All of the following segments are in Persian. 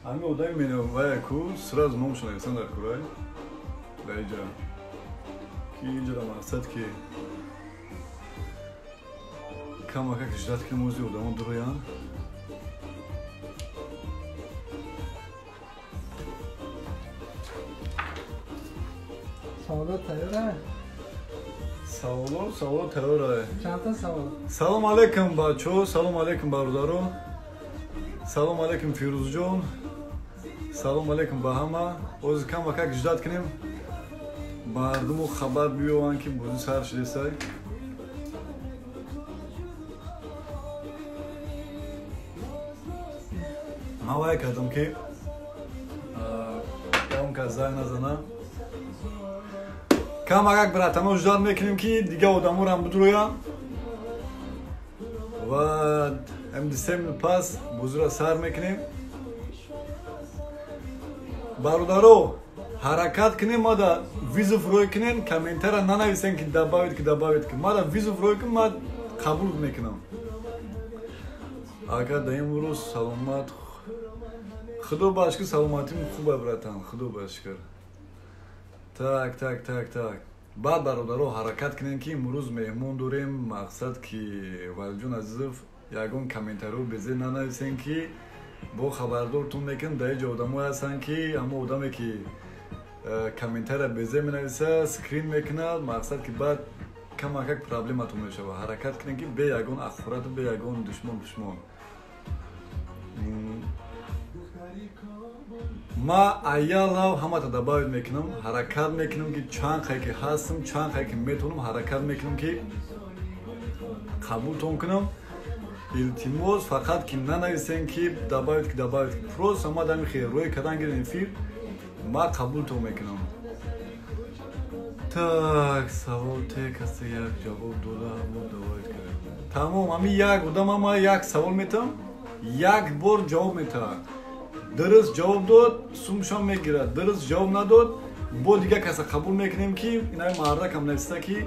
Ами одами меноваяку сразу номшон Александр Курай. Дайджа. Ки инҷара мақсад ки камака ждат ки мози одамон дуроян. Saolat tayyor. Savol tayyor. Çanta savol. Салом алейкум бачо, салом алейкум бародаро. Салом алейкум Фирузҷон. Салом алейкум ба ҳама. Ози камака ждат кунем. Мардуму хабар биёванд ки бузи сар шидесай. Ман вай кардам ки камка зай назана. Камакак братано ждат мекунем ки дига одаморам бидуроян. Ва эмди 3 минут пас бузура сар мекунем. Бародаро, ҳаракат кунем, мада визов рой кунен, комментара нанависен ки добавит ки. Мада визов рой кун, мад қабул мекунам. Ака да имрӯз саломат. Худо башкар саломатим хуба братан, худо башкар. Так. Баъд бародаро ҳаракат кунем ки имрӯз меҳмон дорем, мақсад ки Валиҷон Азизов ягон комментаро безе нанависен ки бо хабардортун мекунем дар ҷо одамое ҳастанд ки ҳамон одаме ки комментара безе менависа скрин мекунад, мақсад ки баъд камакак проблематон мешава. Ҳаракат кунем ки бе ягон ахборат бе ягон душмон. ма аялав ҳамата добавит мекунам, ҳаракат мекунам ки чанд қай ки ҳастам, чанд қай ки метавонам, ҳаракат мекунам ки қабултон кунам. Илтимос фақат ки нанависен ки добавит. Просто ма дами хел рӯй кардан гирен эфир ма қабултон мекунам. Так, савол те касе як ҷавоб дода ҳамо давоит кард. Тамом, ами як одама ма як савол метам, як бор ҷавоб метавад. Дурст ҷавоб дод, сумшон мегирад. Дурст ҷавоб надод, бо дига каса қабул мекунем ки инаи маҳракам нависта ки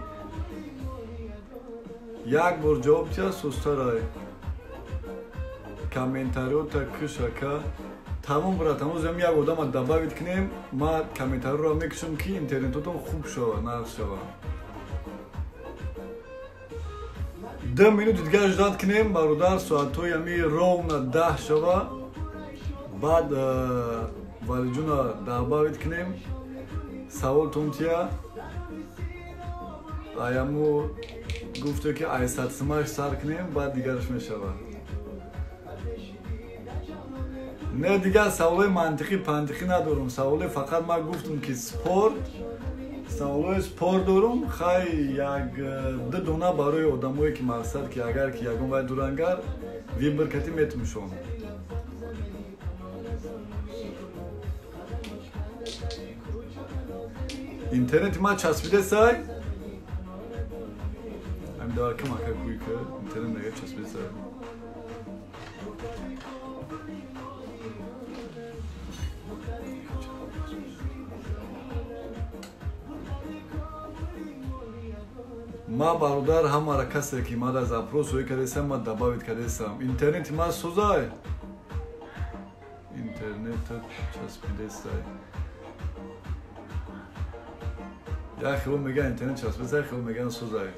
як бор ҷавоб тия сустарай. Комментариота кушака. Тамом брат, ҳамоз ҳам як одама добавит кунем, ма комментариро мекушам ки интернетотон хуб шава, нақш шава. 2 минути дига ждат кунем, бародар соатҳои ами ровна 10 шава. Баъд Валиҷона добавит кунем. Саволтон тия. Аяму гуфто ки айсатсимаш сар кунем, баъд дигараш мешава. Не дига саволои мантиқӣ надорам. Саволои фақат ман гуфтам ки спорт. Саволои спорт дорам. Хай як 2 дона барои одамое ки мақсад ки агар ки ягон вай дурангар вибркатӣ метумшон. Интернети ма часпидесай? Ами давар камака кӯй кард. Интернет нага часпидесай. ма бародар ҳамара касе ки ма дар запрос рӯй кардесам, ма добавит кардесам. Интернети ма сӯзай. Интернета часпидесай. Як хело меган интернет часпидесай, хело меган сӯзай.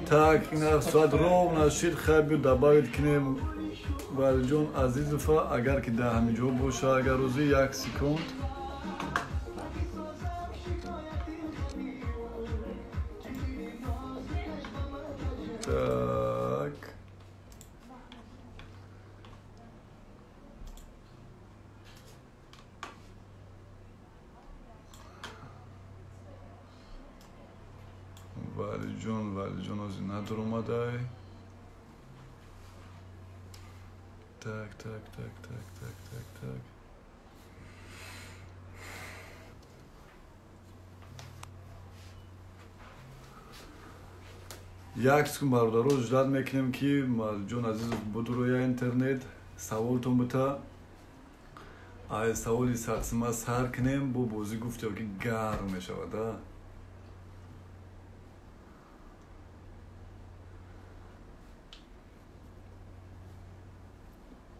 Так, ина соат ровна шид, хай биё добавит кунем Валиҷон Азизова, агар ки дар ҳамин ҷо боша, агар рӯзи 1 секунд. Так. Валиҷон ози надор омадай. Так. Як секунд бародаро ждат мекунем ки Валиҷон Азизов будуроя интернет саволтон бита. Ай саволи сақсима сар кунем, бо бозӣ гуфтё ки гарм мешавада.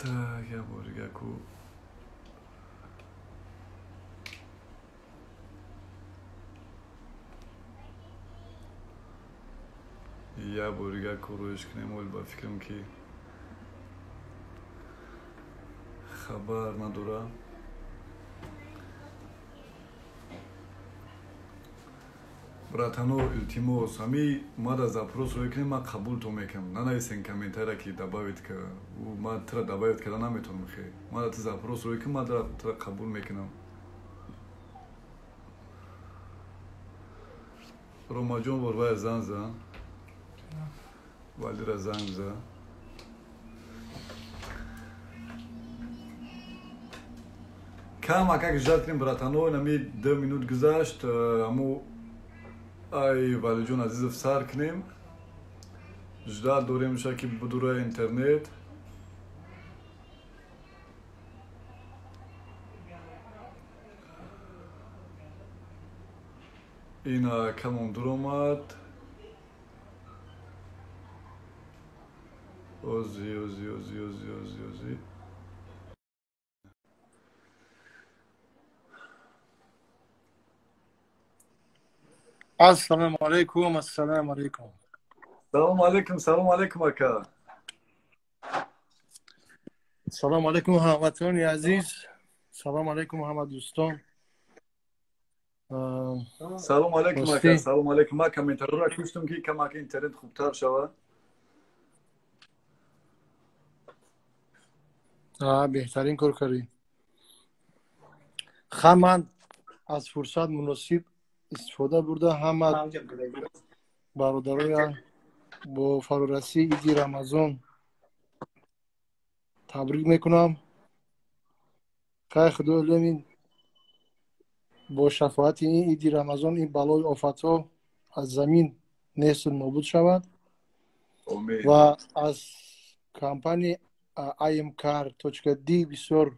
Так, я борига ку. Я борига ку роиш кинем ойл ба фикрам ки хабар надорам. Братано илтимос, ҳами мада запрос рӯй кунем, ман қабултон мекунам. Нанависен комментария ки добавит ка ман тра добавит карда наметавонам хе. Мада ту запрос рӯй кун, ман тра қабул мекунам. Ромаҷон борбая занг зан. Валира занг зан. Камакак жад кунем братано, нами 2 минут гузашт, аму ай валиҷон азизов сар кунем. Ждат дорем ша ки будура интернет. Ина камон дуромад. Ози. السلام علیکم. السلام علیکم. سلام علیکم اکا. سلام علیکم هموطنان عزیز. سلام علیکم همه دوستان. سلام علیکم اکا. سلام علیکم. ما کامنتر را کشتم که کمک اینترنت خوبتر شود. بهترین کار کردی. من از فرصت مناسب استفاده برده همه برادرای با فرارسی ایدی رمضان تبریک میکنم. که خدا علمین با شفاعت این ایدی رمضان این بلای آفت ها از زمین نیست نابود شود. و از کمپانی imcar.d بسیار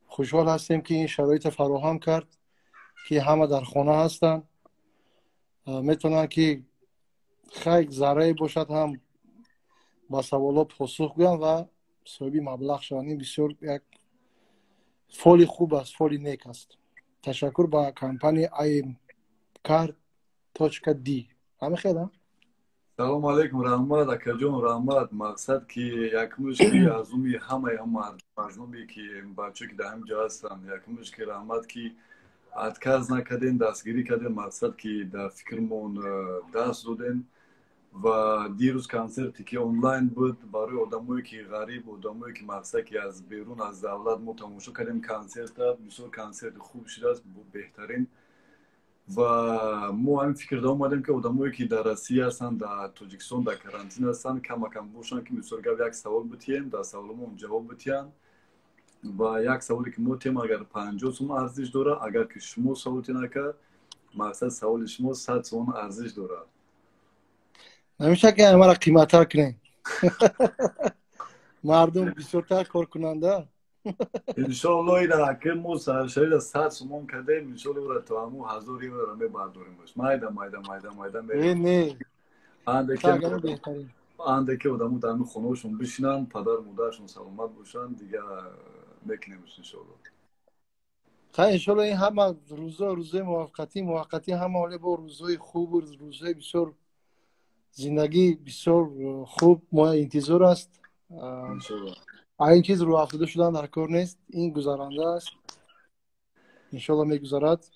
خوشحال هستیم که این شرایط فراهم کرد که همه در خانه هستن، میتونن که خیلی ذره باشد هم با سوالات پاسخ گوین و صاحبی مبلغ شوند. این بسیار یک فعالی خوب است، فعالی نیک است. تشکر با کمپانی imcar.d. همه خیلی سلام علیکم رحمت اکا جون رحمت. مقصد که یکمش که از اون همه مردمی که بچه که در همجا هستن یکمش که رحمت که اتکاز نکردین دستگیری کردین. مقصد که در فکرمون دست دادین و دیروز کنسرتی که آنلاین بود برای آدمایی که غریب آدمایی که مقصد که از بیرون از دولت ما تماشا کردیم کنسرت بسیار کنسرت خوب شده است، بهترین. و ما هم فکر دارم آمدیم که آدمایی که در روسیه هستن در تاجیکستان در کرانتین هستن کم باشن که مثلا یک سوال بتیم در سوالمون جواب بتیم. و یک سوالی که ما تیم اگر 50 سوم ارزش داره، اگر که شما سوالی نکرد مقصد سوال شما 100 سوم ارزش داره. نمیشه که همه را قیمت‌تر کنیم. مردم بسیارتر کار کننده. انشالله اینا که ما شاید 100 سوم کردیم انشالله را تا همون 1000 یورو را میبرداریم باش. مایدا نه آنده که آدمو در خونه‌شون بشینن پدر مادرشون سلامت باشن دیگه میکنیم انشالله. انشالله این همه روزای موقتی همه حالی با روزای خوب و روزای بسیار زندگی بسیار خوب ما انتظار است. انشالله این چیز رو افتاده شدن در کار نیست، این گذرانده است، انشالله میگذرد.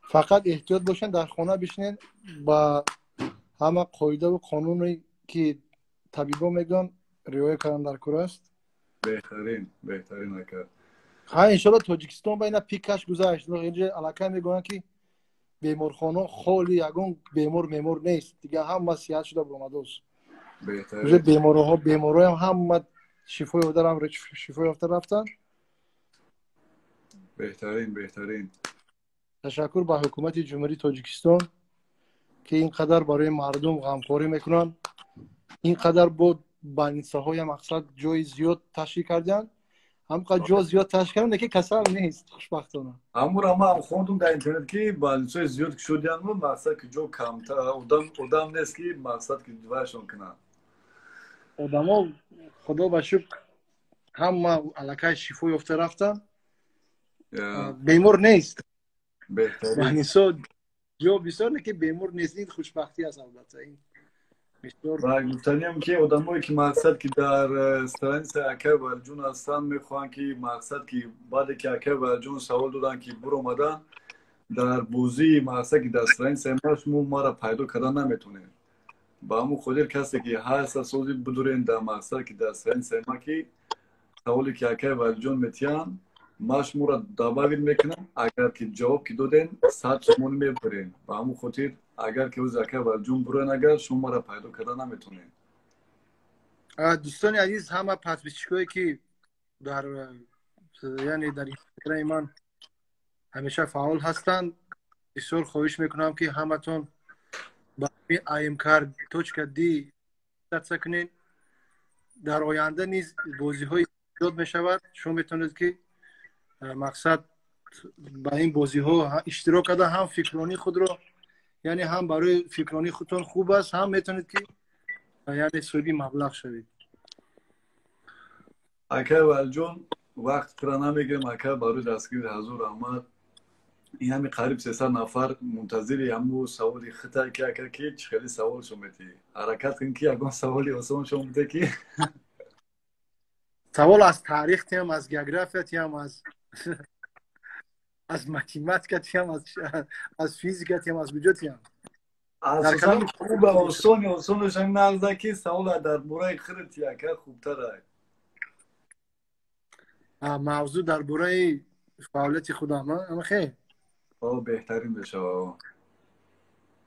فقط احتیاط باشین، در خانه بشینین با همه قاعده و قانونی که طبیبا میگن رعایت کردن در کار است. بهترین اکر. انشالله تاجیکستان بین پیکش گذشت. اینجا علاقه میگن که بیمارخانه خالی یگان بیمار نیست دیگه، هم صحت شده برآمده است. بهترین بیمارها هم شفای یافته رفتن. بهترین. تشکر به حکومت جمهوری تاجیکستان که اینقدر برای مردم غمخواری میکنن، اینقدر با بانیساهای مقصد جای زیاد تشکیل کردن. همقدر جای زیاد تشکیل کردن که کسل نیست خوشبختانه. هم خوندم در اینترنت که بانیسای زیاد شدن و مقصد که جو کمتر آدم نیست که مقصد که دوایشون کنن. آدم ها خدا به شکر همه علاقه شیفو یافته رفتن یا بیمار نیست بهترین مانیسا جو بسیار نه که بیمار نیست این خوشبختی است البته این بسیار و گفتنیم که آدمایی که مقصد که در استرانس اکه ولجون هستن میخوان که مقصد که بعد که اکه ولجون سوال دادن که برو اومدن در بوزی مقصد که در استرانس اماش ما را پیدا کردن نمیتونه با همون خودیر کسی که هست سوزی بدورین در مقصد که در استرانس اما که سوالی که اکه ولجون میتیان ماش مورا داباوید میکنم اگر که جواب که دادین 100 سومون میبرین با همون خاطر اگر که اوز اکه ولجون برین اگر شما را پیدا کردن نمیتونین دوستان عزیز همه پسبیچکایی که در یعنی در اینستاگرام من همیشه فعال هستند بسیار خواهش میکنم که همتون با ایم کار توچکا دی دست کنین در آینده نیز بازی های ایجاد میشود شما میتونید که مقصد با این بازی ها اشتراک کرده هم فکرانی خود رو یعنی هم برای فکرانی خودتون خوب است هم میتونید که یعنی سودی مبلغ شوید اکه ولجون وقت کرا نمیگیرم اکه برای دستگیر حضور آمد این همی قریب 300 نفر منتظری همو سوالی خطا که اکه که خیلی سوال شمتی حرکت کن که اگه سوالی آسان شمته که سوال از تاریخ تیم از جغرافیا تیم از ماتماتیکا تیم از فیزیکا تیم از کجا تیم اساسا خوب آسانش هم نرده که سوال در مورد خرد اکه خوبتره موضوع درباره فعالیت خودم اما خیلی بهترین بشه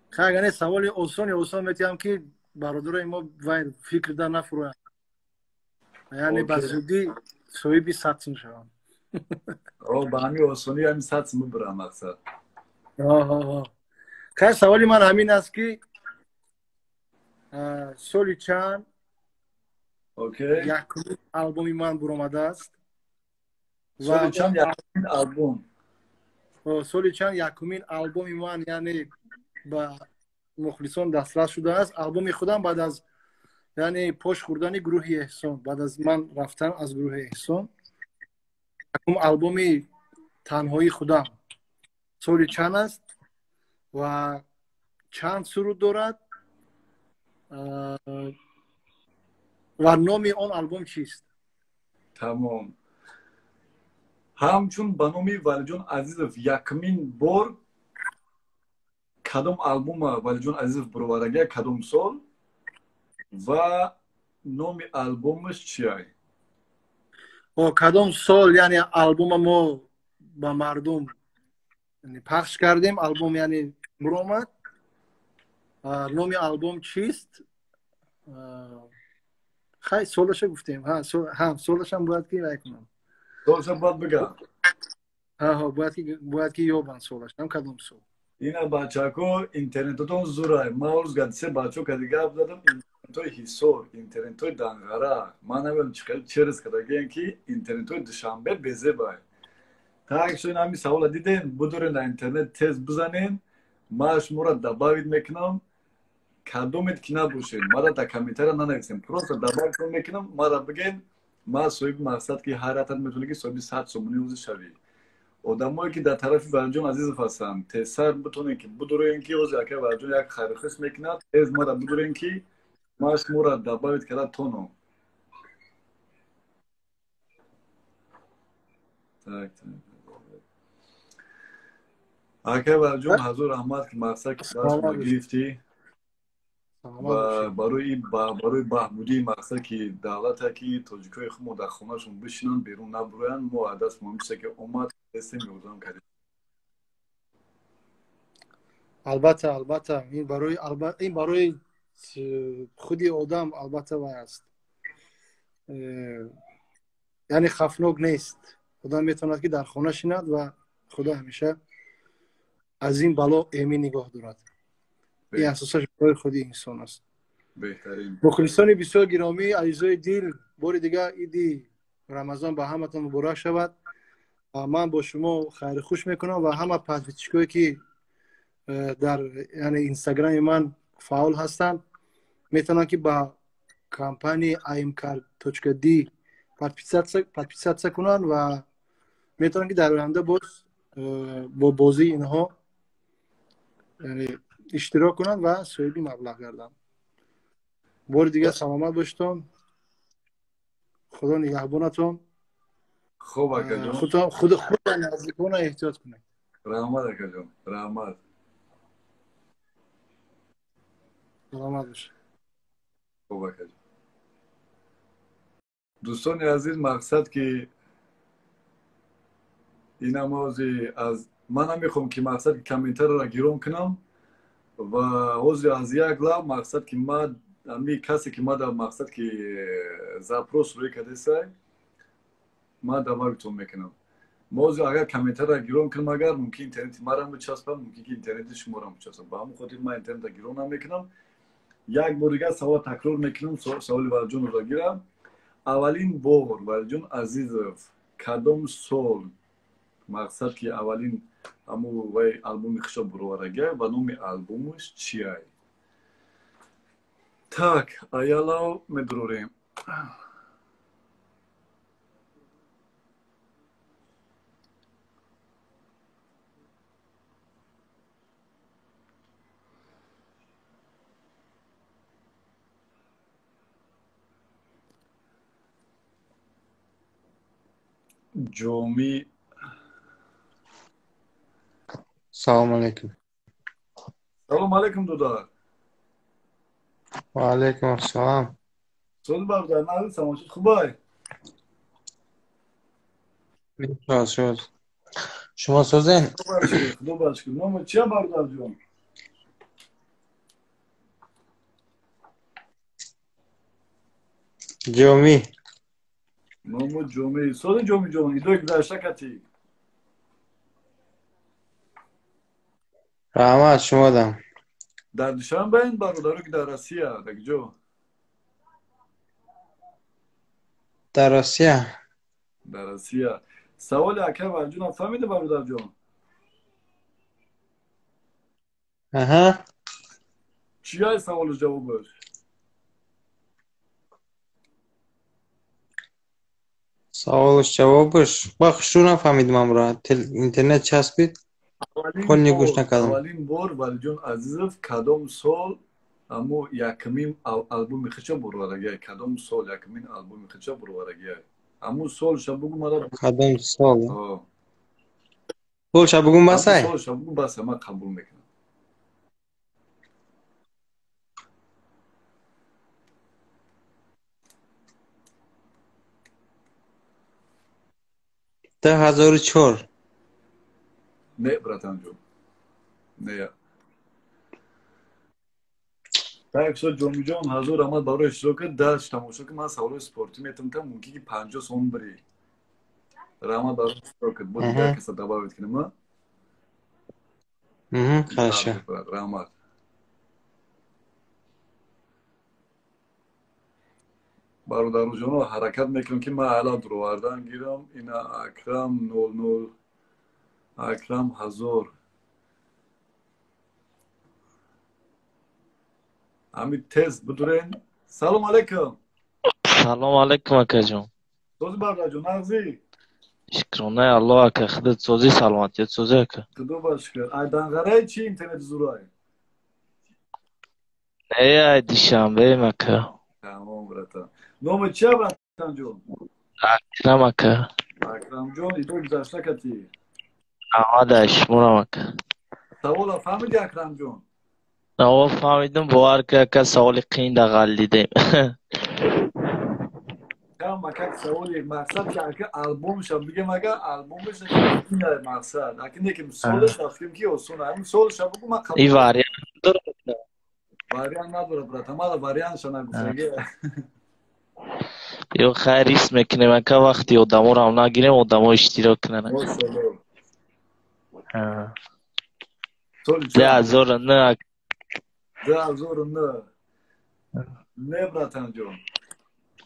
خیلی سوال آسان میتونم که برادرای ما فکر در نفرویم یعنی بزودی صاحبی سطح میشوم با همین آسانی همین سطح میبرم مقصد خیلی سوالی من همین است که سالی چند یکمین آلبومی من برآمده است سالی چند یکمین آلبوم سالی چند یکمین آلبومی من یعنی با مخلصان دسترس شده است آلبوم خودم بعد از یعنی پشت خوردن گروه احسان بعد از من رفتن از گروه احسان یکم آلبومی تنهایی خودم سالی چند است و چند سرود دارد و نام آن آلبوم چیست؟ تمام همچون بنامی ولیجون عزیزов یکمین بار کدام آلبوم ولیجون عزیزов برآورده کدام سال و نام آلبومش چیه؟ کدام سال یعنی آلبوم ما با مردم پخش کردیم آلبوم یعنی برآمد نام آلبوم چیست؟ خیلی سالش گفتیم هم سالش هم باید که بکنم سالش هم باید بگم باید که یابن سالش هم کدام سال اینا بچه ها اینترنتتون زوره ما روز گدسه بچه ها کدیگه اب دادم اینترنتوی حسور اینترنتوی دنگره من نمیم چرس کدگه که اینترنتوی دوشنبه بزه باید تا اکشون همی سوال دیدین بدورین در اینترنت تز بزنین ما شما را دباوید میکنم کدومت که نبوشین ما را در کمیتر ننویسیم پروست دباوید میکنم ما را بگین ما صاحب مقصد که حیرتت میتونه که صاحب 100 سومونی روز شوی آدمایی که در طرف ولجون عزیز هستن تسر بتونین که بدورین که روز اکه ولجون یک خیرخص میکند از ما را بدورین که ما شما را دباوید کرد تونو اکه ولجون حضور احمد که مقصد که دست ما گرفتی و برای بهبودی مقصد که دولت که تاجیکای خود در خونهشون بشینن بیرون نبروین ما عدس مهمشه که اومد دسته میوزم کردیم البته این برای خودی آدم البته است یعنی خفنوک نیست آدم میتوند که در خانه شیند و خدا همیشه از این بلا ایمن نگاه دارد این اساسش برای خودی انسان است بهترین مخلصان بسیار گرامی عزیزای دل بار دیگه عید رمضان به همتون مبارک شود من با شما خیر خوش میکنم و همه پسبیچکایی که در یعنی اینستاگرام من فعال هستند میتونن که با کمپانی imcar.d подписаться کنن و میتونن که در آینده باز با بازی اینها یعنی اشتراک کنن و صاحب مبلغ گردن. بار دیگه سلامت باشتون. خدا نگهبانتون. خوب اکا جان. خود نزدیکان احتیاط کنید. رحمت اکا جان. رحمت. سلامت باشه. خوب اکا جان. دوستان عزیز، مقصد که این نمازی از من هم میخوام که مقصد کامنتر را گیرون کنم و حوضی از یک لب مقصد که ما امی کسی که ما در مقصد که زپروس روی کده سای ما دعوتتون میکنم. موضوع اگر کامنتر را گیرون کنم اگر ممکن اینترنت ما را بچسبم، ممکن که اینترنت شما را بچسبم. با همون خاطر ما اینترنت را گیرون نمیکنم. یک بار دیگه سوال تکرار میکنم. سوال ولی را گیرم. اولین بار ولی جون عزیز کدام سال مقصد که اولین همو وی آلبوم خشب بروارگه و نوم آلبومش چیه؟ Так, ayala медрурим. جومی سلام علیکم. سلام علیکم دودار. و علیکم السلام. سوال بردار نهار سماشید خوبه؟ شد. شما سوزین؟ خدا باشکر. نام چیه بردار جون؟ جومی. نام جومی. سوال جومی. ایدو گذاشته کتی. رحمت شما دم. در دوشنبه این برادرو که در روسیه در کجا؟ در روسیه. در روسیه. سوال اکر ورجون فهمیده برادر جون؟ اها. چیه سوال جوابش؟ سوالش جوابش بخشو نفهمیدم امرا. اینترنت چسبید. کلی گوش نکردم. اولین بار ولی جون عزیزم کدام سال امو یکمین آلبوم خچه بروارگه کدام سال یکمین آلبوم خچه بروارگه امو سال شبگو مرا کدام سال؟ سال شبگو بسای؟ سال شبگو بسای من قبول میکنم. 2004. نه براتان جون. نه. так что جون جون حضور آمد برای اشتراک داشت تماشا که من سوال سپورتی میتونم که ممکنه که 50 سون بری. رحمت برای اشتراک بود دیگه کسی دعوت کنیم. хорошо. رحمت. برادر جون حرکت میکنم که من الان دروازه گیرم. اینا اکرم 00 اکرم 1000 امید تست بدورین. سلام علیکم. سلام علیکم اکا جون. سوزی برادر جون نغزی. شکرانه الله اکا خودت سوزی سلامتیت سوزی اکا. خدا باشکر. ای دنگره چی اینترنت زورای؟ ای دیشنبه مکا. تمام براتان. نام چیه براتان جون؟ اکرم اکا. اکرم جون ایدو گذاشته کتی؟ احمد اشمورم اکا. سوال فهمیدی اکرم جون؟ نه فهمیدم باور که اکا سوال قین دا غلیدیم. کم مکک سوالی مقصد که اکا آلبومش هم بگم اگه آلبومش نکنه مقصد اکا نیکم سولش رفتیم که اصونه همین سولش هم بگو من قبول ای واریان داره. واریان نداره براتان مالا واریانش نگفتگه. یو خیر ریس میکنیم اکا وقتی آدمو رو هم نگیریم آدمو اشتراک کنن. ماشاءالله. 10,000 نه اکا. 10,000 نه براتان جون.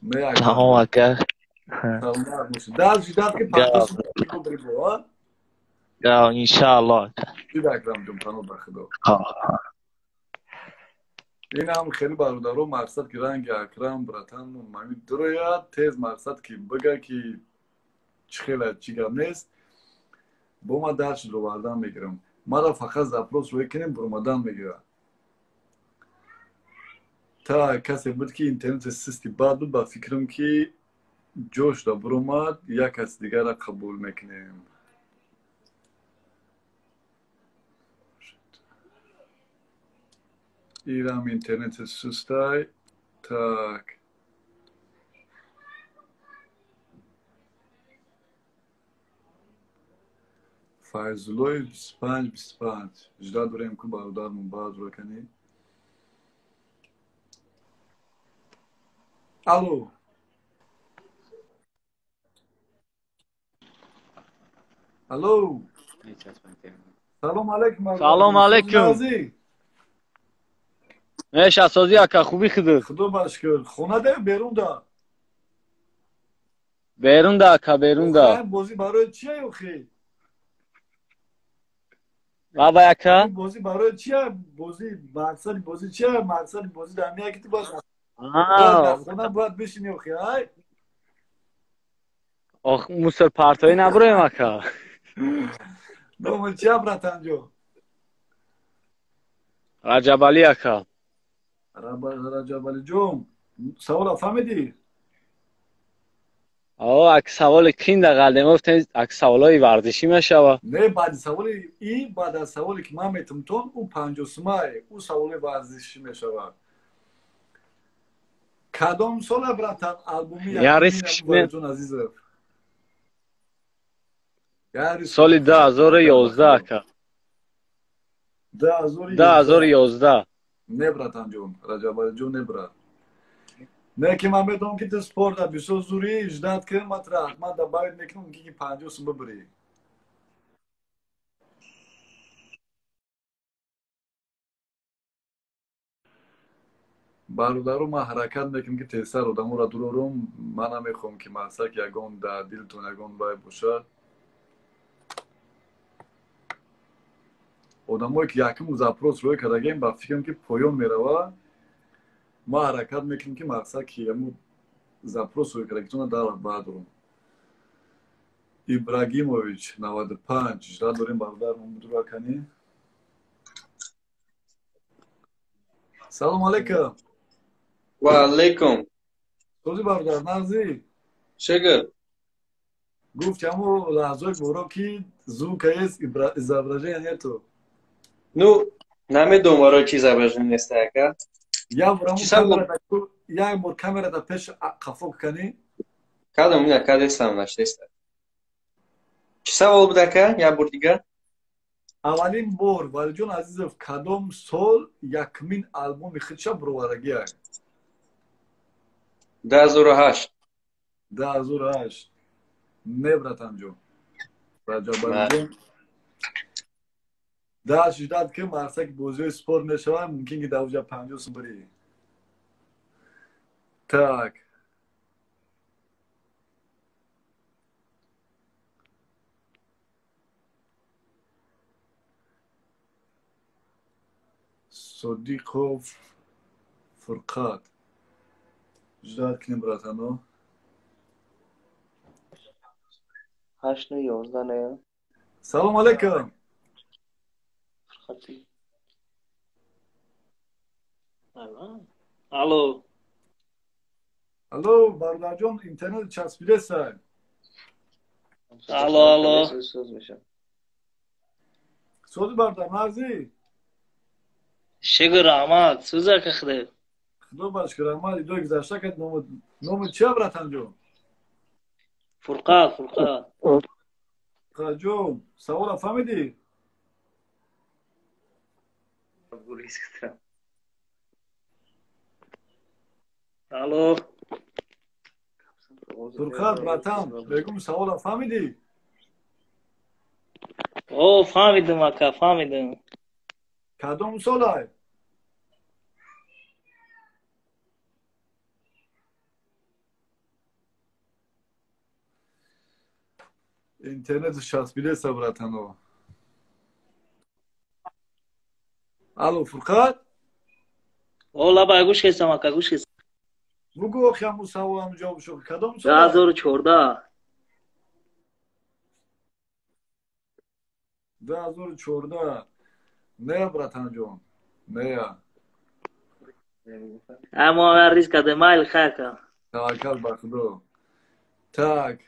نه اکا. تمام اکا. سلام باشه. دل جداد که پاکش میکنم بگو ها. انشاءالله اکا. جدا اکرم جون پناه بخدا. این هم خیلی برادرو مقصد که رنگ اکرم براتن ممی درویا تیز مقصد که بگه که چی خیلی چی گم نیست با ما درش رو بردن میگیرم ما را فقط زپروس روی کنیم برمادن میگیره تا کسی بود که اینترنت سیستی بعد بود با فکرم که جوش دا برماد یک کس دیگر را قبول میکنیم ایرام اینترنت سوستای تاک فایزلوی 25 جدا داریم که برادرمون باز رو کنی الو الو سلام علیکم سلام علیکم. نازی میشه سازی اکا خوبی خود خدا باشکر خونه ده بیرون ده بیرون ده اکا بیرون ده خیلی بازی برای چیه یوخی بابا اکا بازی برای چیه بازی مقصد بازی چیه مقصد بازی در میاد که تو باز در خونه باید بشینی یوخی های آخ موسر پرتایی نبرویم اکا نوم چیه براتن جو رجب علی اکا رجب علی جون سوال فهمیدی آه اک سوال کین دقل نمفتن اک سوالای ورزشی میشوه نه بعد سوال این بعد از سوالی که من میتونم تون او 50 او سوال ورزشی میشود کدام سال براتن آلبومی یا ریسکش یکمی جون عزیزم سال 2011 اکا 2011 نه براتن جون رجب علی جون نه برات نه که من میدونم که تو سپورت دا بسیار زوری اجداد که مطرح من دا باید میکنم که 50 ببری برادرو ما حرکت میکنم که تیسر رو دمو را دورم من هم میخوام که مرسک یگون در دلتون یگون باید باشد آدمایی که یکم زپروس روی کردگیم با فکرم که پایان میروه ما حرکت میکنیم که مرسک یمو زپروس روی کردگیتون دارد بعدرم ابراگیموویچ 95 اجرا داریم برادرمون بود رو کنی سلام علیکم و علیکم توزی برادر نازی شکر گفت همو لحظه برو که زو که از ازابراژه تو نو نمیدونم برای چی زبرجن نیست اکا یا برامو چی سبب کامera da یا مور کامera da پیش قفو کنی کدام این اکا دستم نشته چی سوال بود اکا یا بار دیگه اولین بار ولی جون عزیزم کدام سال یکمین آلبوم خودش بروارگی ای 2008 2008 نبرتم جون رجب علی نه جون دا شداد که مرسک بوزی سپور نشوه ممکن که دوجا 50 بری так صدیقوف فرقات جداد کنیم براتنو 8 نه 11 نه سلام علیکم خطی الو الو برادر جون اینترنت چسبیده سر الو سوز برادر نازی شکر احمد سوزه که خده خدا باش کرم ما دو گذشته که نوم چه براتن جون فرقات جون سوال فهمیدی الو فرقات براتن بگم سوال فهمیدی او فهمیدم اکا فهمیدم کدام سال اینترنت چسبیده سر براتن الو فرقات Ола ба гӯш кесам ака гӯш кесам. بگو خیامو سوالم جواب شو کدام سال 2014 2014 نه براتان جون نه اما ریسک ده مایل خاکا توکل بر خدا так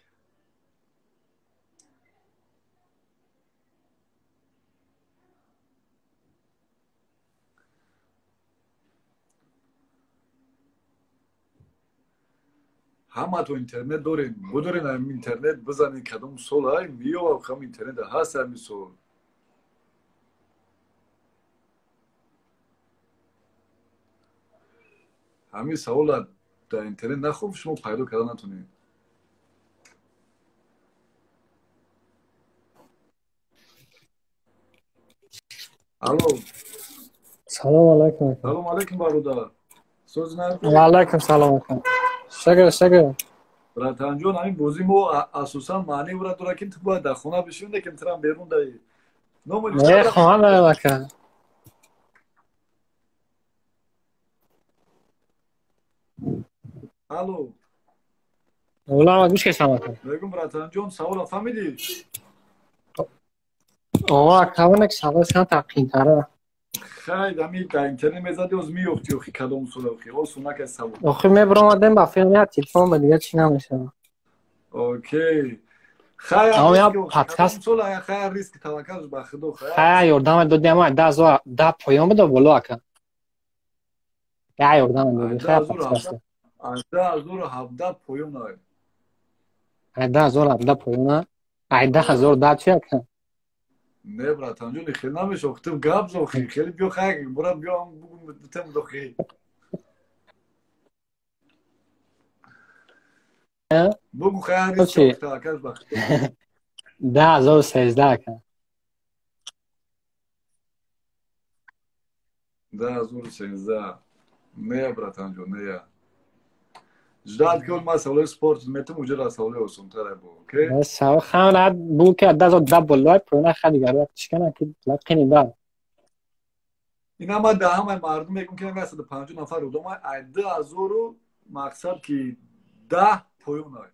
همه تو اینترنت دارین بدورین هم اینترنت بزنین کدام سال های میو هم اینترنت هست همین سال همین سوال در اینترنت نخوب شما پیدا کردن نتونین الو سلام علیکم. سلام علیکم برادر سوز نه و علیکم سلام علیکم. شکر براتان جون همین بازی مو اساسا معنی برات داره که تو باید در خونه بشین که ترام بیرون دای نه خواهم نمیکنم. الو اولا گوش کشم کنم. بگم براتان جون سوال فهمیدی آقا اکاون یک سوال سن تقییم تره. خیلی همین در اینترنت میزدی از میوفتی اخی کدام سال اخی او سونک سوال آخه میبرم آدم با فیلم تلفن به دیگه چی نمیشه. اوکی خیلی اما یا ریسک پادکست سال خیلی ریسک توکل به خدا خیلی یاردم دادی اما 10 پایان بده بالا اکا. یا یاردم دادی خیلی پادکست. 2017 پایان نای 10,000 پایان. 10,000 داد چی اکا؟ نه براتان جون خیلی نمیشه وقتی گاب زوخی خیلی بیو خیلی برام بیام بگم بتم دوخی بگو خیلی ریسک توکل به خدا 10,013 اکا. 2013 نه براتان جون نه جداد که اون مسئله سپورت میتونم اونجا مسئله اوسم تره بو اوکی بس هوا خام راحت بو که 10,000 بالا پایان خیلی گرد چیکار کنی لقینی دار. اینا ما ده همه مردم میگم که مثلا 50 نفر رو دوما 10,000 رو مقصد که 10 پایون های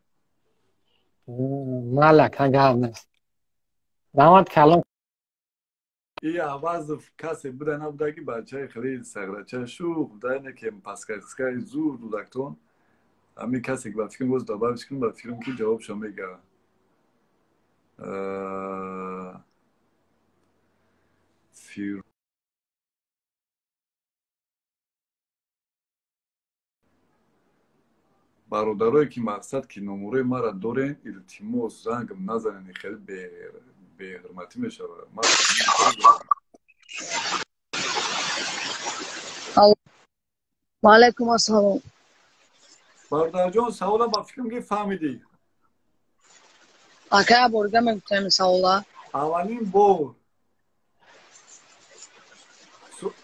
مالک هنگام نیست. داماد کلام این عوض کسی بوده نبوده که بچه خیلی سگرچه شوخ بوده که پسکای زور دودکتون همین کسی که با فکرم گوز دابرش کنم با فکرم که جواب شما میگه فیر برادرایی که مقصد که نمره ما را دارین التماس زنگم نزنین خیلی به حرمتی میشه و علیکم السلام. برادر جان سوالم با فکرم که فهمیدی اکا بورگا میگم سوالا اولین بار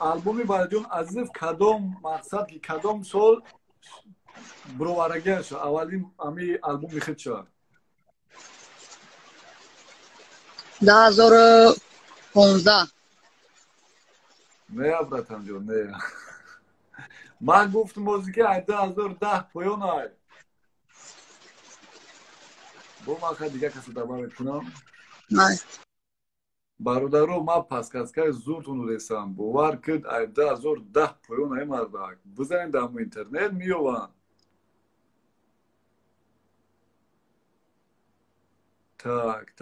البومی برای جون عزیز کدام مقصد که کدام سال بروارگی شد اولین امی البوم خود شد 2015 نه براتان جون نه من گفتم موزیکی 2010 پایان های با ما دیگه کسی دبا کنم نه برادرو ما پاسکاسکای زورتون رسم باور کرد 2010 پایان های مردک بزنین دم اینترنت میوان tak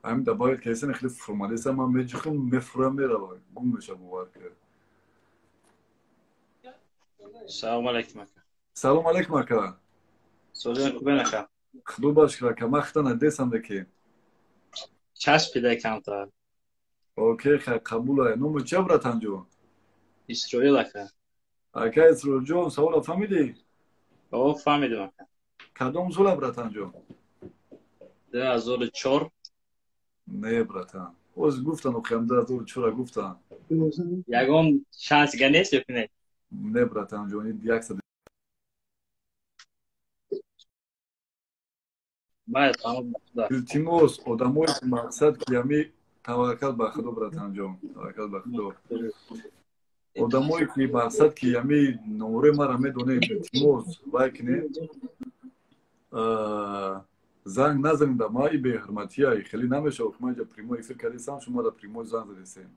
همین دباید که اصلا خیلی فرمالیست هم میجخم مفرم میره گم میشه باور کرد سلام علیکم اکا. سلام علیکم اکا سلام خوبه نکا. خدو باش کرد که مختن دیسم دکی چشم پیدا کم تا. اوکی خیلی قبول های نومو چه براتان جون اسرائیل اکا. اکا اسرائیل جون سوال فهمیدی او فهمیدم اکا. کدام سال براتان جون 2004 نه براتان اوز گفتن اخیم 2004 گفتن یگم شانس گنیست یا کنه نه براتان جون یک Байд, тамом шуда. илтимос одамое ки мақсад ки ами таваккал ба худо братанҷон, таваккал ба худо. одамое ки мақсад ки ами номраи мара медонем, илтимос вай кинем, занг назанда ма и беҳурматия хеле намешавад ки ман инҷа прямой эфир кардесам, шумо да прямой занг задесем.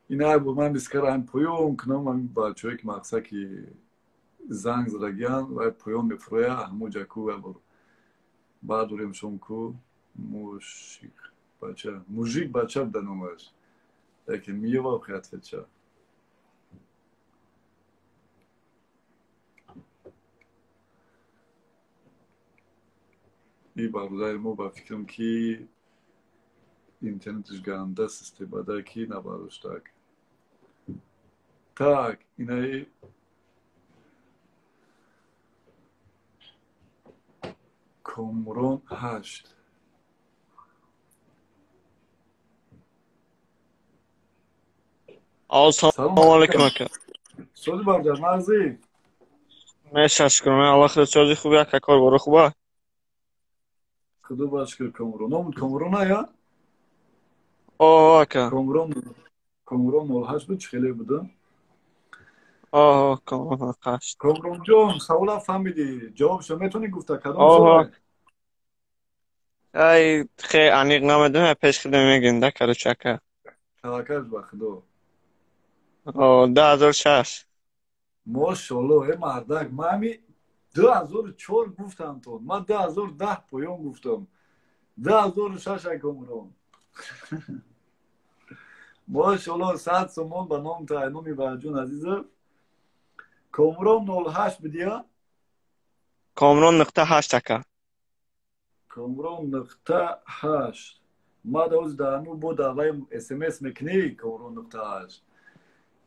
ина бо ман бискарам поён кунам ами бачаҳое ки мақсад ки занг задагиян ва поён мефуроя ҳамуҷа ку абор бардорем шон ку мужик бача буда номаш лекин миёва хиятфеча и бародари мо ба фикрам ки интернетиш гандаст истифода ки набароштак. Так, инаи Комрон 8. Assalomu alaykum aka. So'zi barjar, mag'zi. Mesha shukr, Alloh xo'jayi خوبی aka, kor bor خوبه. Xudo ba shukr Komron. Nomud Komron ya? aka. Komron 08 بود خیلی بودم. Komron 8. Komron جون سوال فهمیدی؟ جوابش میتونی گفته کدوم سوال؟ ای خیلی عمیق نمیدونم پیش خیلی میگین دکارو چکه. توکل به خدا. 2006. ماشاءالله مردک من 2004 گفتم تو. من 2010 پایان گفتم. 2006 Komron. ماشاءالله 100 سومون به نام تعینی برجون عزیزم. Komron 08 بود یا؟ Komron نقطه 8 aka. Komron نقطه 8. ما دوز دانو بود آوایم SMS میکنی Komron نقطه 8.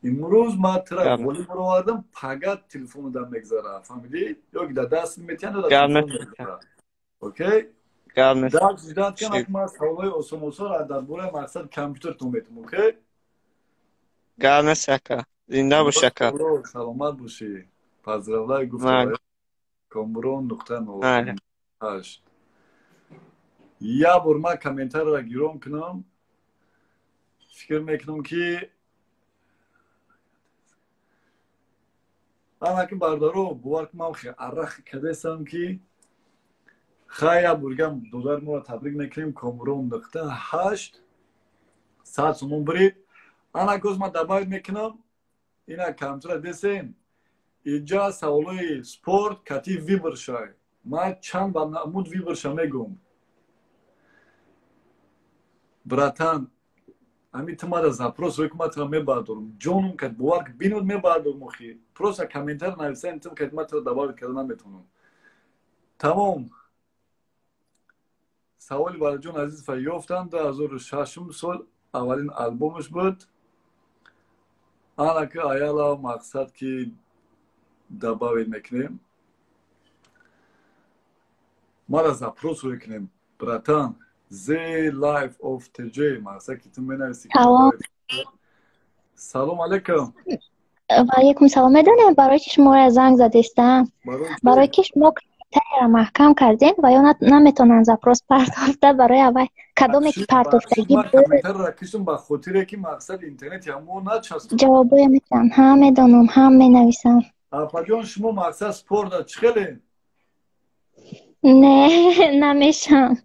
امروز ما طرف ولی برآوردم فقط تلفن دم میگذاره فهمیدی؟ یا که دست میتین یا تلفن میگذاره. اوکی؟ درک زیاد کنم که ما سوالای اسموسا را در باره مقصد کامپیوتر تو میتونم. اوکی؟ گرمه aka. زنده باش aka. سلامت باشی. پذیرایی گفتم. Komron نقطه 08. یا بار ما کامنتر را گیرم کنم. فکر میکنم که اما که بردارو بوارک ما خیلی عرق کدیسم که خیلی برگم دولار ما تبریک میکنیم Komron نقطه 8 100 سومون برید انا کوز ما دباید میکنم اینا کامتر دسین اینجا سوالای سپورت کتی ویبر شای ما چند با نمود ویبر شا میگم براتان امی تمارا запрос روکمات را میبردارم جونم که بوارک بینود میبردارم مخی پروسا کامنتر نویسین تم که مات را دباید کردن نمیتونم تمام سوالی برای جون عزیز فریافتم 2006 سال اولین آلبومش بود آنا که آیالا مقصد که دباید میکنیم ما را запрос روکنیم براتان زی لایف آف تجی مقصد که تو منویسی سلام علیکم و علیکم سلام میدونم برای که شما را زنگ زدستم برای که شما را محکم کردین و یا نمیتونن запрос پرداخته برای اول کدومی که پرداختگی بود کامنتر را کشتم با خاطره که مقصد اینترنت همون نچست جوابای میتونم هم میدونم هم مینویسم آپا جان شما مقصد سپورت چخله؟ نه نمیشم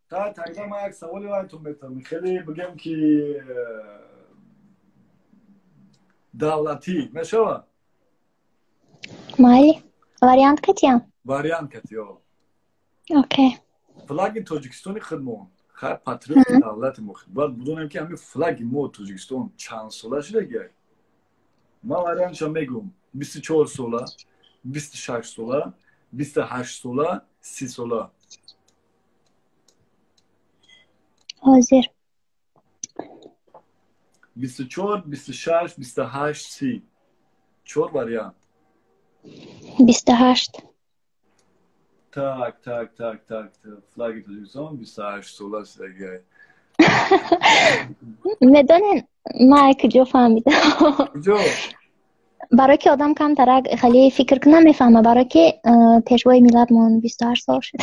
تقریبا ما یک سوالی براتون میتونم خیلی بگم که دولتی میشوه؟ مالی واریانت کتیم؟ واریانت کتیم اوکی فلاگ تاجیکستانی خدمون خیلی پاتریوت دولت مخید باید بدونم که همین فلاگ ما تاجیکستان چند ساله شده گه ما واریانتشا میگم 24 ساله 26 ساله 28 ساله 30 ساله حاضر 24 26 28 30 4 واریانت 28 так فلاگ تاجیکستان 28 ساله شده گه میدونین ما کجا فهمیدم کجا؟ برای که آدم کمتر خیلی فکر کنه میفهمه، برای که پیشوای میلاد من 28 سال شد.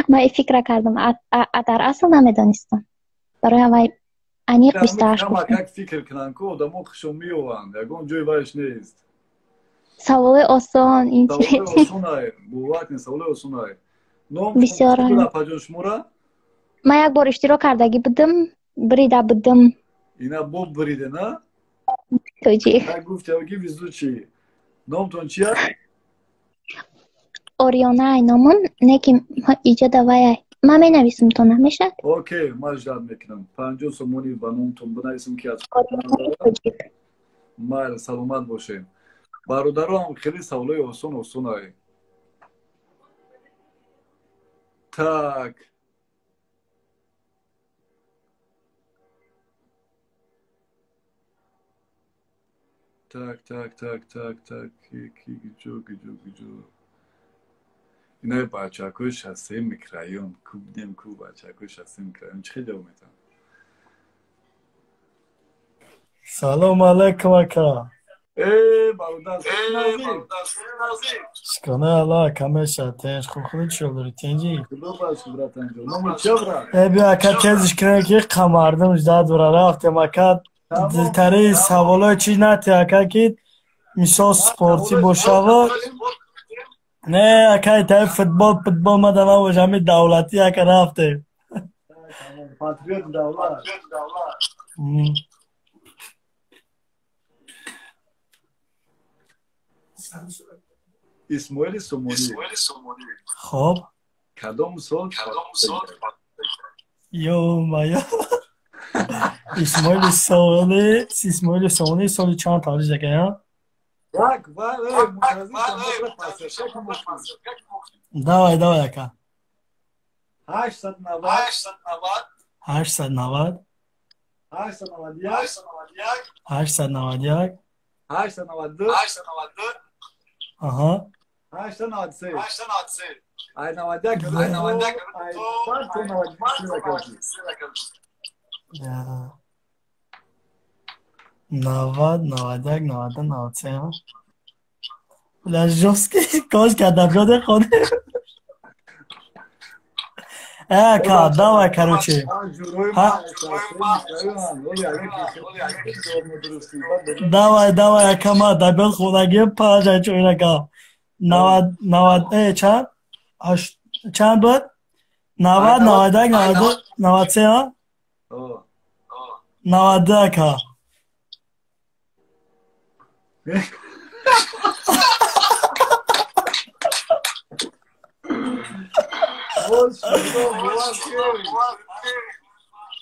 من این فکر کردم در اصل نمیدانستم، برای اوای انیق 28 Ama گفتم. jak fikir kılan ki o da mu kışımıyor olan. Ya gon joy baş neyiz. سوال آسان این Savule چی؟ olsun ay. Bu vaktin savule olsun ay. Nom بسیار bu da عالی. pajon şmura. من یک بار اشتراک کردگی بودم، بریده بودم Ina bu bride na. توجیه. Ha guft ya ki vizu çi. Nom ton çiya. اوریانا اینامون نکی ایجاد وای من می نویسم تو نمیشه. Okey, majdan mekinam. Panjo somoni banom ton buna isim ki at. اوریانا توجیه. Mal salamat boşayım. Barudarom khili savule olsun ay. Tak. Tak. Gicu. Yine Baçakoş Hasem Mikrayon. Kubdem ku Baçakoş Hasem Mikrayon. Çıkı devam edelim. سلام علیکم اکا. Barudar. شکانه الله کمش تنش خود شلوری تنجی. Kılı başı bratanco. Nomu çevra. بیا اکا تیزش کنه که قماردم جدا دورا رفتم اکا دلتری سوالای چی نتی اکا که مثال سپورتی باشه و نه اکا تای فوتبال مدنه و جمعی دولتی اکا رفته. Patriot davlat. İsmail Somoni. خب Kadom sol. یو مایا اسماعیل سوانی سال چند تاریخ دیگه ها؟ Bak var mutazi samara paslaşak mı? داوای اکا 890 891 891 aha 893 Ay navadak ya 90 91 92 93 La Joski کاش که ادبیات خونه اکا داوای کروچی داوای اکا ما ادبیات خونگی پاجه چوی نکا 90 چند بود؟ 90 91 92 93 ها؟ 92 اکا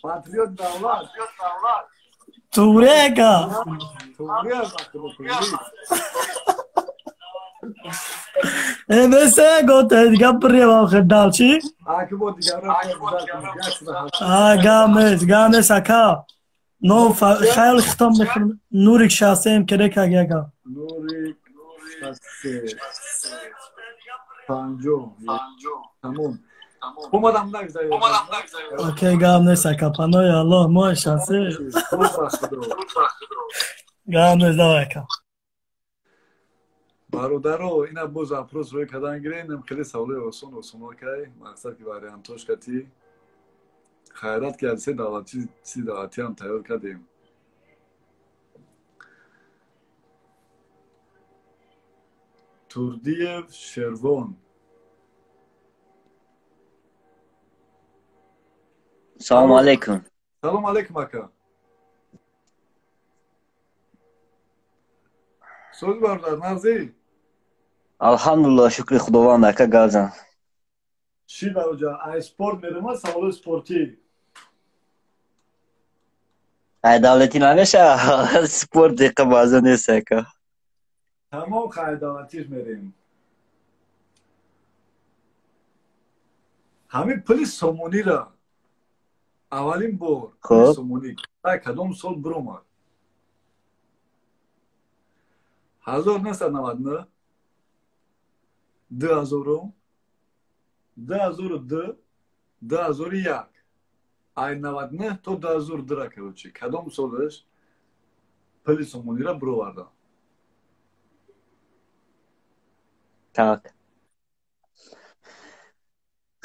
Patriot davlat. توره اکا مثل گوته دیگه بریم خدال چی؟ گامس اکا نو خیلی ختم میکنم نوریک شاسم کرده که اگه Nurik Panjo. Tamam. Umadam da güzel. اوکی گامس اکا پناه الله ما شانسی گامس دو اکا Barudaro ina bu zaпрос roy kadan girelim khili savle olsun okay. Maksat ki variantoş kati khayrat gelse davatçı si davatiyan tayyor kadim. Turdiyev Shervon. Selamun aleyküm. Salam aleyküm aka. Söz barlar narzi. Elhamdülillah şükür Xudovand aka gazan. Şila hoca ay sport verima savle sporti. Ay davletin aneşa spor deka bazen ese aka. Tamam khay davatiş merim. Hami polis somonira. Avalim bor. Polis somoni. Ay kadom sol broma. Hazır nasıl navadını? D azorum. D azoru D. D azoru yak. Ay navadını to D azor drak evoči. Kadom soleš? Polis somonira bro varda. Так.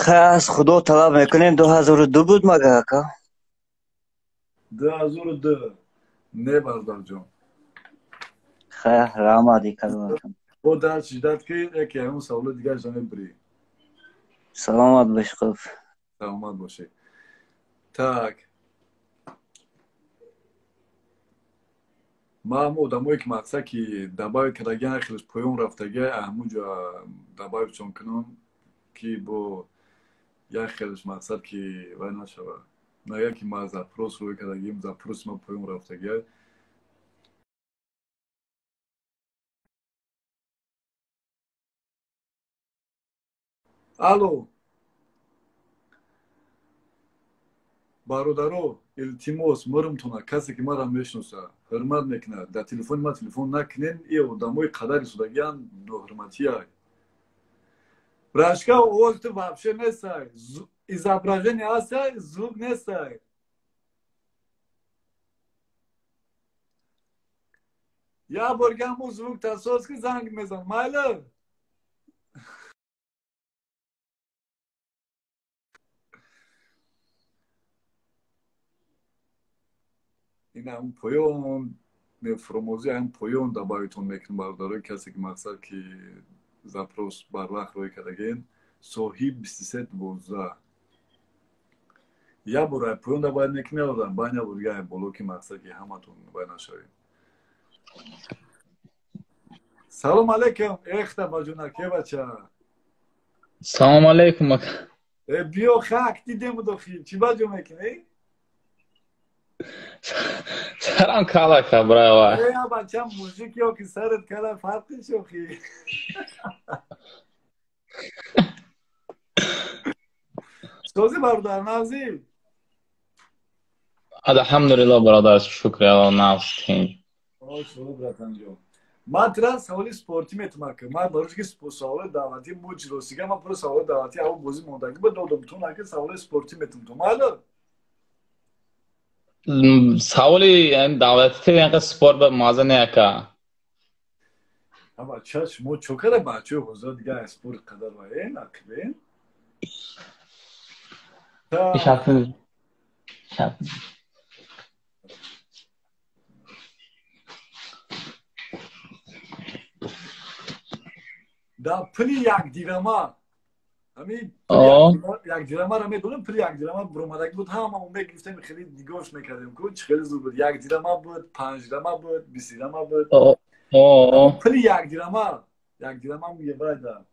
از خدا طلب میکنین 2002 بود مگه اکا؟ 2002 نه برادر جان. خیر رحمتی کردم. با در شدت که یکی همون سوال دیگر جانب بری. سلامت باش خوب. سلامت باشه. Так. ما هم آدمایی که مقصد که دبای کردگن خیلیش پایون رفتگه همونجا دبای چون کنم که با یک خیلیش مقصد که وای نشوه نه یکی ما زپروس روی کردگیم زپروس ما پایون رفتگه الو برادرو التماس مرمتونه کسی که مرا میشناسه حرمت میکنه در تلفن ما تلفن نکنین ای آدمای قدری شدگیان ناحرمتی های براشکا اوز تو вообще несай изображение هستی звук несай یا برگم звук تاسوس که زنگ میزن مایلا این هم پایون نفروموزی هم پایون دبایتون میکنم برداره کسی که مقصد که زپروس بر وقت روی کردگین صحیح 2312 یا برای پایون دباید میکنه آدم باید برگه بلوکی مقصد که همه تون باید نشوید سلام علیکم اختا بجونکی بچه سلام علیکم بیو خاک دیدیم دخیل چی بجو میکنی؟ سلام کالا برای یا بچه موزیک یا که سرت کلا فرقی شوخی سوزی برادر نازی الحمدلله برادر شکر الله نستین شروع براتن جو من ترا سوالی سپورتی میتونم که من باروش که سوال دعوتی موج روسیگه من پر سوال دعوتی او بازی موندگی بود دادم تو نه که سوال سپورتی میتونم تو مالا سوالی دعوتی یعنی سپورت به مازه نیاکا اما چش مو چوکره بچه حضور دیگه اسپورت قدر وای نکبین شرط دا پلی یک دیرما همین یک دیرما رو میدونم پلی یک دیرما برومدگی بود همون میگفتم خیلی نگاهش میکردیم که خیلی زود بود یک دیرما بود 5 دیرما بود 20 دیرما بود پلی یک دیرما میگه بعد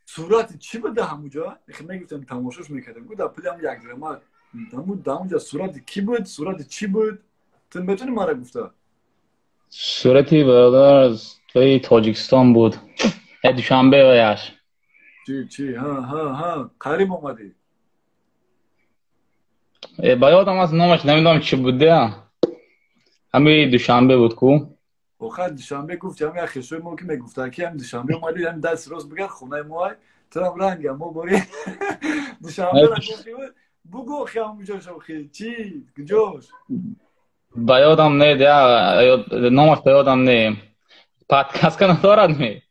صورت چی بوده همونجا خیلی میگفتم تماشاش میکردیم بود پلی هم یک دیرما همونجا صورت کی بود صورت چی بود تو میتونی ما را گفته صورتی برادر توی تاجیکستان بود دوشنبه و یش چی ها قریب اومدی با یادم از نامش نمیدونم چی بوده همین دوشنبه بود کو آخه دوشنبه گفت همین خشوی ما که میگفته که هم دوشنبه اومدی هم دست راست بگیر خونه ما تو هم رنگ ما باری دوشنبه را گفتی بگو خیلی همونجا شوخی چی کجاش با یادم نه نامش با یادم نه پادکست که ندارد می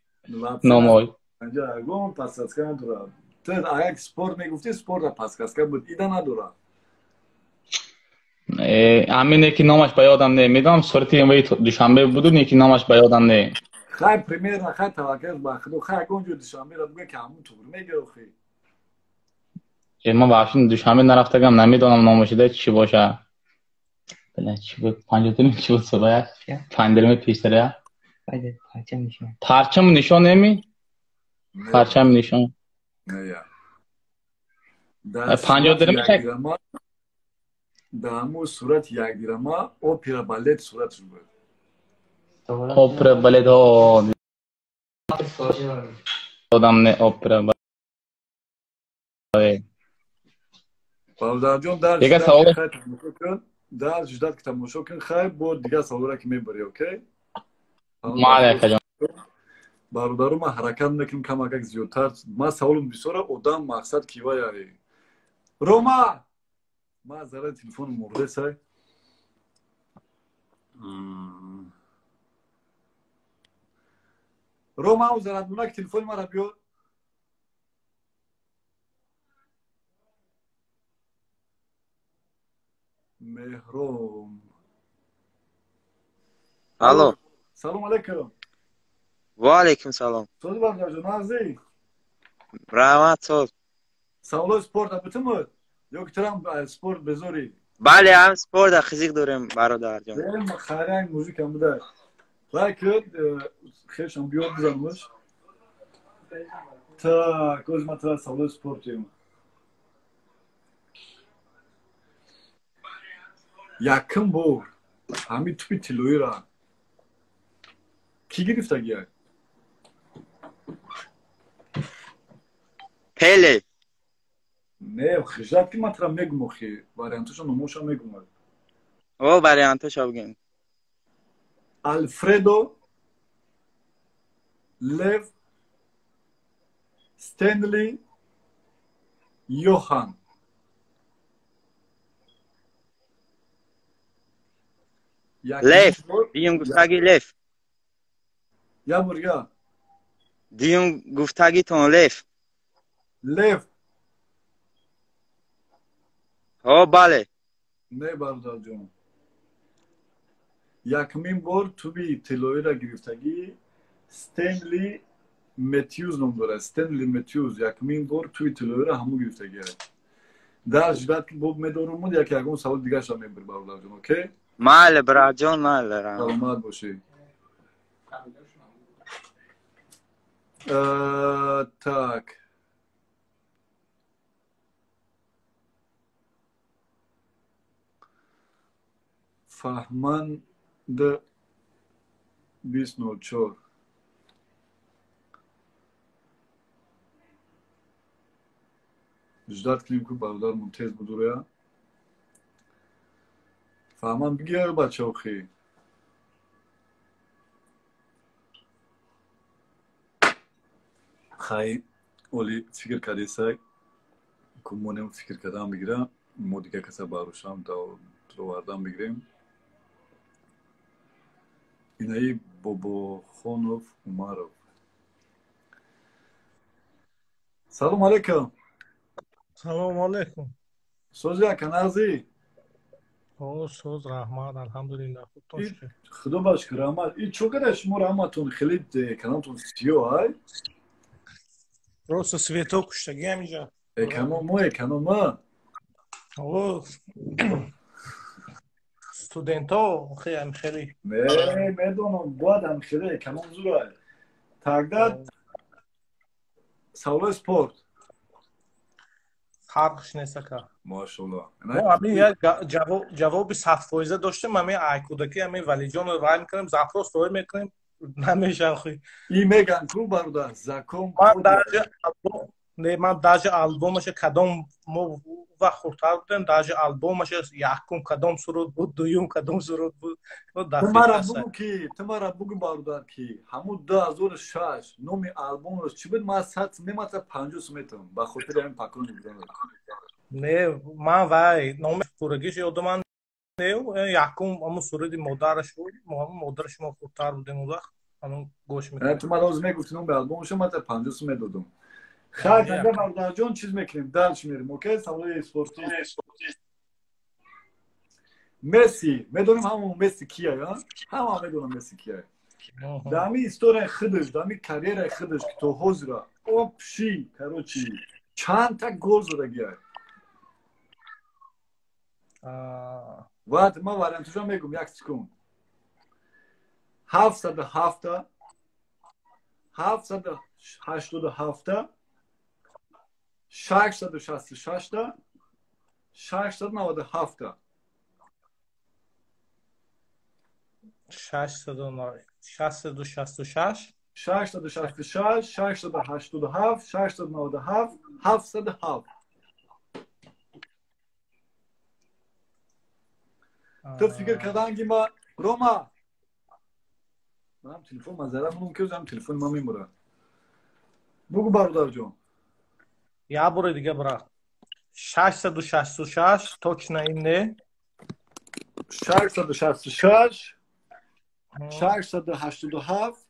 نامش اینجا اگه پادکست که ندارد تو اگه سپورت میگفتی سپورت پادکست که بود ایده ندارد همینه که نامش با یادم نه میدونم صورتی وی دوشنبه بود که نامش با یادم نه خیلی پریمیر نه خیلی توکل با خدا خیلی اونجا دوشنبه را بگه که همون تو میگه خیلی ما واشین دوشنبه نرفتگم نمیدونم نامش ده چی باشه بله چی بود 5 دلم چی بود صبح 5 دلم پیشتره پرچم نشان نمی پرچم نشان نه یا 50 درم چک دامو صورت یک دیرما اپرا بالت صورتش بود اپرا بالت ها دادم نه اپرا بالت برادر جان در جدت که تماشا کن خیلی بود دیگه سوال را که میبری اوکی معلقه جان برادر ما حرکت نکنیم کم اگه زیادتر ما سوالم بسیاره آدم مقصد کیوا یاری روما ما ذره تلفن مرده سای روما او زرندونک تلفن ما را بیار. مهرم. الو. سلام علیکم. و علیکم سلام. سوز بردار جون نازی. رحمت سوز. سوالو سپورت بتمود. یا کترم سپورت بزوری. بله هم سپورت خیزیک داریم برادر جان. بهم خیرنگ موزیک هم بوده. لکن خیشم بیاد بزنمش. تا کوز مطلع سوالو سپورتیم. Yakın bu. Hamid tüpi tiloyra. Ki girifta giyer? Pele. Ne, خجالت کی مطلب میگم خی. واریانتشو نموشا میگم. او واریانتشو بگیم. Alfredo, Lev, Stanley, Johan. Lev. دیگه گفتگی لیف. یا بریا. دیگه گفتگی تون لیف. لیف. او بله. نه برادر جون. یکمین بار تو بی تلوی را گرفتگی استنلی متیوز نام داره. استنلی متیوز یکمین بار توی تلوی را همو گرفتگی. در جدت که باب میدارم یکی اگه اون سوال دیگه شما میبر برادر جون. اوکی؟ مال براجون مال رام. سلامت باشی. Так. فهمند 2004 جدت کنیم که برادر منتظر بود رویا فهمند بگیر بچه ها خیلی خیلی اولی فکر کردی سای که مونم فکر کردم بگیرم ما دیگه کسا باروشم تا واردم بگیریم اینایی بابا خانوف عمرو سلام علیکم سلام علیکم سوز یا کنازی سوز رحمت الحمدلله خوب توشه خدا باش رحمت این چوکره شما رحمتون خیلی کانالتون سیو های روز سویتو کشتگی همینجا اکانوم студентов خیلی نه میدونم باید هم خیلی اکانوم زوره تاگداد سوال سپورت فرقش نیست که ماشاءالله همین یک جواب 100% داشتیم همین کودکی همین ولی جان رو رای میکنیم زفر سوال میکنیم نمیشه خوی این میگن کو برادر زکام من даже آلبومش کدام مو و خورتر بودیم даже آلبومش یکم کدام سرود بود دویم کدام سرود بود تمارا بگو برادر کی همون 2006 نومی آلبومش چی بود ما ساعت میمات 50 میتونم با خاطر این پاکون بودم نه من وای نام پورگیش یادم من نه یکم همون سرودی مادرش بود مادرش ما خورتر بودیم اون وقت همون گوش میکنم تو ما روز میگفتین اون آلبومش ما 50 میدادم خیلی دیگه برادر جان چیز میکنیم درش میریم اوکی سوال اسپورتی مسی میدونیم همون مسی کیه یا همون میدونم مسی کیه دامی استوری خودش دامی کاریر خودش که تو حضره اوپشی کاروچی چند تا گل زده گیه وقت ما وارنتوشا میگم یک سکون 707 787 666 697 666 666 687 697 707 تو فکر کردن ما روما من تلفن مزرعه منم که زدم تلفن ما میموره بگو برادر جان یا برو دیگه برا 666 точно اینه 666 687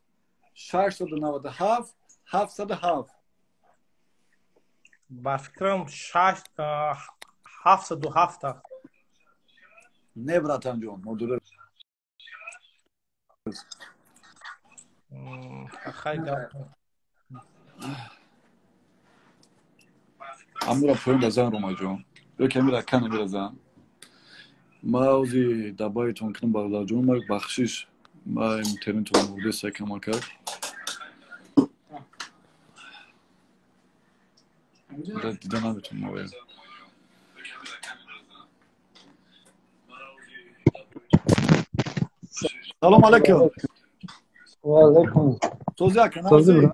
697 707 ба фикрам 707 не братанҷон модуле амура поён дазан ромаҷон ёками раккана биразан маузи дабаитон кинам бародарҷон ма бахшиш ма интернетон бурдеса камакар дида наметонам авая салом алейкум وعلیکم سوزی اکنم سوزی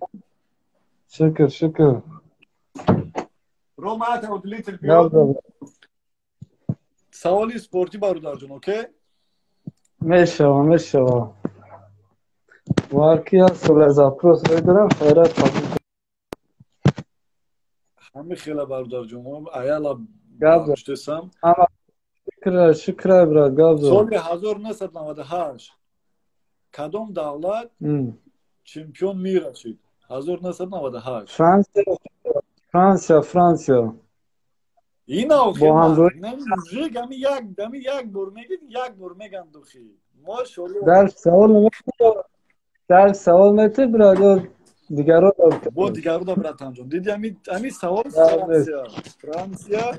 برا شکر روما تا ودلیتر گاب بیاد سوالی سپورتی برادر جون اوکی میشه وارکی هست و زاپروس دارم خیرات همه خیلی برادر جون ایالا گاب باشتم اما شکر برات گاب سال 1998 کدام دولت چمپیون میر شد 1998 فرانسیا اینا با هم روی نمی‌گم یک بار میگید یک بار میگم دوخی ماشاءالله در سوال میته برادر دیگرو با دیگرو دا براتم جون دیدی همین سوال فرانسیا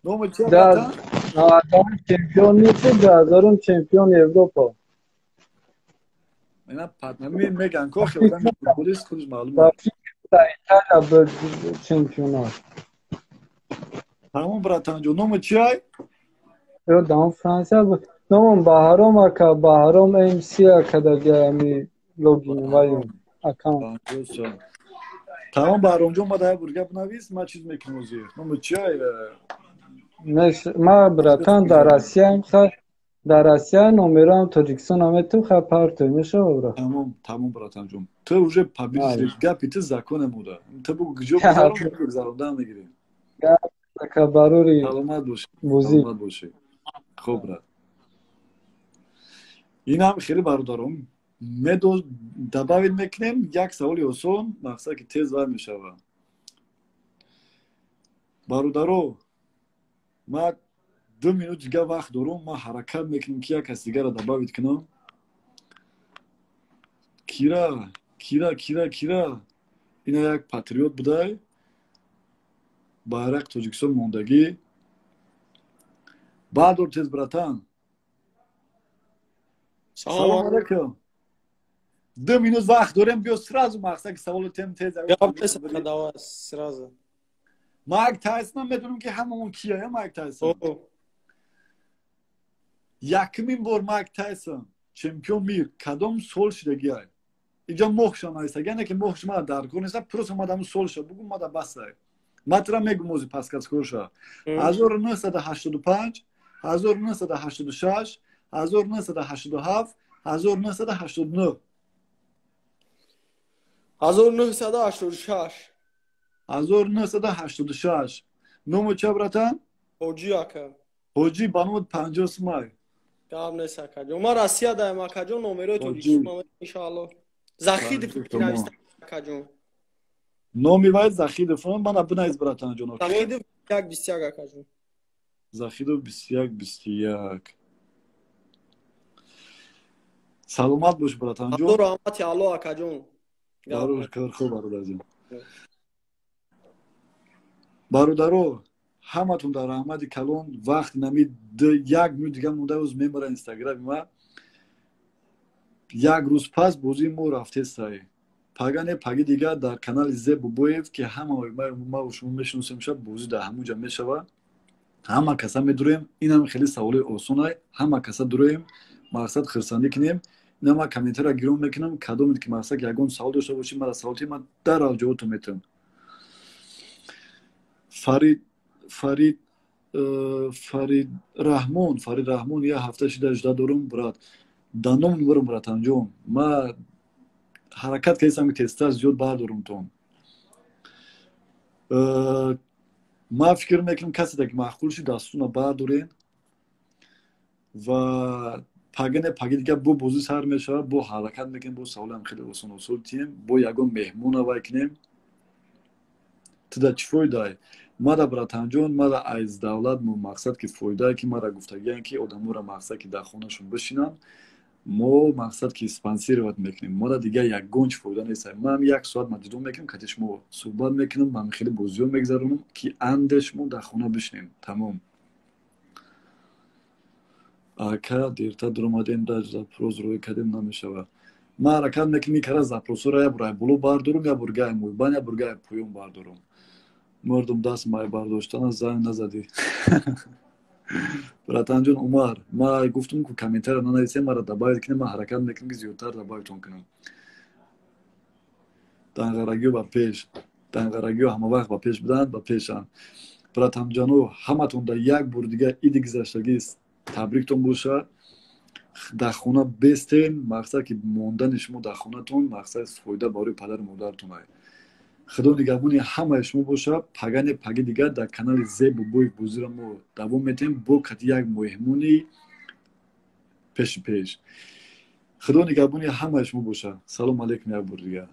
نوم چه براتم نوادان چمپیون میشه برادرم چمپیون اروپا اینا پتنمی میگن که خیلی پلیس خودش معلومه ایتالیا چمپیون تمام براتم جون نوم چیه یا دام فرانسیا نوم بهرام ام سی اکادمی می لوگین وایم اکانت تمام بهرام جون ما ده برگه بنویس ما چیز میکنم وزیر نوم چیه ما براتان در آسیا نمرم تاجیکستان آمدم خبرت میشه برا تمام براتم جون تو уже победитель گپی تو زکون مودا تو بگو گجو بگذارم میگیری کبروری سلامت باشه خوب برات این هم خیلی برادرم добавить میکنیم یک سوالی آسان مقصد که تیز ور میشوه برادرو ما 2 minut دیگه وقت دارم ما حرکت میکنیم که یک کس دیگه را добавить کنم کیرا اینا یک پاتریوت بوده байрақ тоҷикистон мондагӣ баъдор тез братан салом алейкум 2 минут вақт дорем биё сразу мақсад ки саволу тем тез сразу Майк Тайсон медонам ки ҳамамон кия Майк Тайсон якмин бор Майк Тайсон чемпион мир кадом сол шидагиай инҷо моҳ шонайса яне ки моҳ шума даркор неста просто мадам сол шо бугум мада басай матра мегум мози паскас курша 1985 1986 1987 1989 1986 1986 номо ча братан ҳоҷӣ ака ҳоҷӣ ба номи 50 смай гап нест акаҷон ма россия даем акаҷон номерои тоҷикистон иншоалло захидов нависта акаҷон номи вай Захидов мана бинайз братан ҷон Захидов 21 акаҷон Захидов 21 саломат бош братан ҷон Абдур раҳмати алло акаҷон барор кор хуб бародарҷон бародаро ҳаматун дар раҳмати калон вақт намид 1 минут дига монда оз мемора инстаграми ма як рӯз пас бозии мо рафтестай пагане паги дига дар канали Зе Бубоев ки ҳама ма шумо мешиносем шаб бозӣ дар ҳамуҷа мешава ҳама каса медурем инам хеле саволи осонай ҳама каса дурем мақсад хирсандӣ кинем ина ма комментария гиром мекунам кадомед ки мақсад ки ягон савол дошта бошӣ мара саволти ма дарал ҷавобтон метавам фарид раҳмон я ҳафта шида жда дорум брат даном нумарам братанҷон ма ҳаракат кардам ки тезтар зиёд бардорумтон ма фикр мекунам касе ки маъқул ши дастуна бардорен ва پاگی دیگه بو بازی سر میشه بو حرکت میکنیم بو سوالم خیلی آسان اصول تیم بو یگون مهمون وای کنیم تدا چی فایده ما دا براتان جون ما دا از دولت مو مقصد که فایده که ما را گفتگی که آدمو را مقصد که در خونهشون بشینن ما مقصد که اسپانسر وقت میکنیم ما دا دیگه یک گنج فایده نیست ما هم یک ساعت مجدد میکنیم کاتش ما صحبت میکنیم من خیلی بازیو میگذرونم که اندش ما در خونه بشینیم تمام آکا دیرتا درمادیم دا زاپروز روی کدیم نمیشود ما حرکت میکنیم که زاپروسو را یا برای بلو باردارم یا برگای مویبان یا برگای پویون باردارم مردم دست مای بارداشتن زنگ نزدی براتان جون عمر ما گفتم که کامنتر ننویسه ما را دباید کنیم ما حرکت میکنیم که زیادتر دبایتون کنم دنگرگیو با پیش دنگرگیو همه وقت با پیش بدن با پیشن براتان جانو همه تون در یک بور دیگه ایدی گذشتگی تبریکتون باشه در خونه بستین مقصد که موندن شما در خونه تون مقصد فایده برای پدر مادرتون های خدا نگهبانی همه شما باشه پگی دیگه در کانال زیب و بوی بوزی را ما دوام میتیم با کتی یک مهمونی پیش خدا نگهبانی همه شما باشه سلام علیکم یک بار دیگه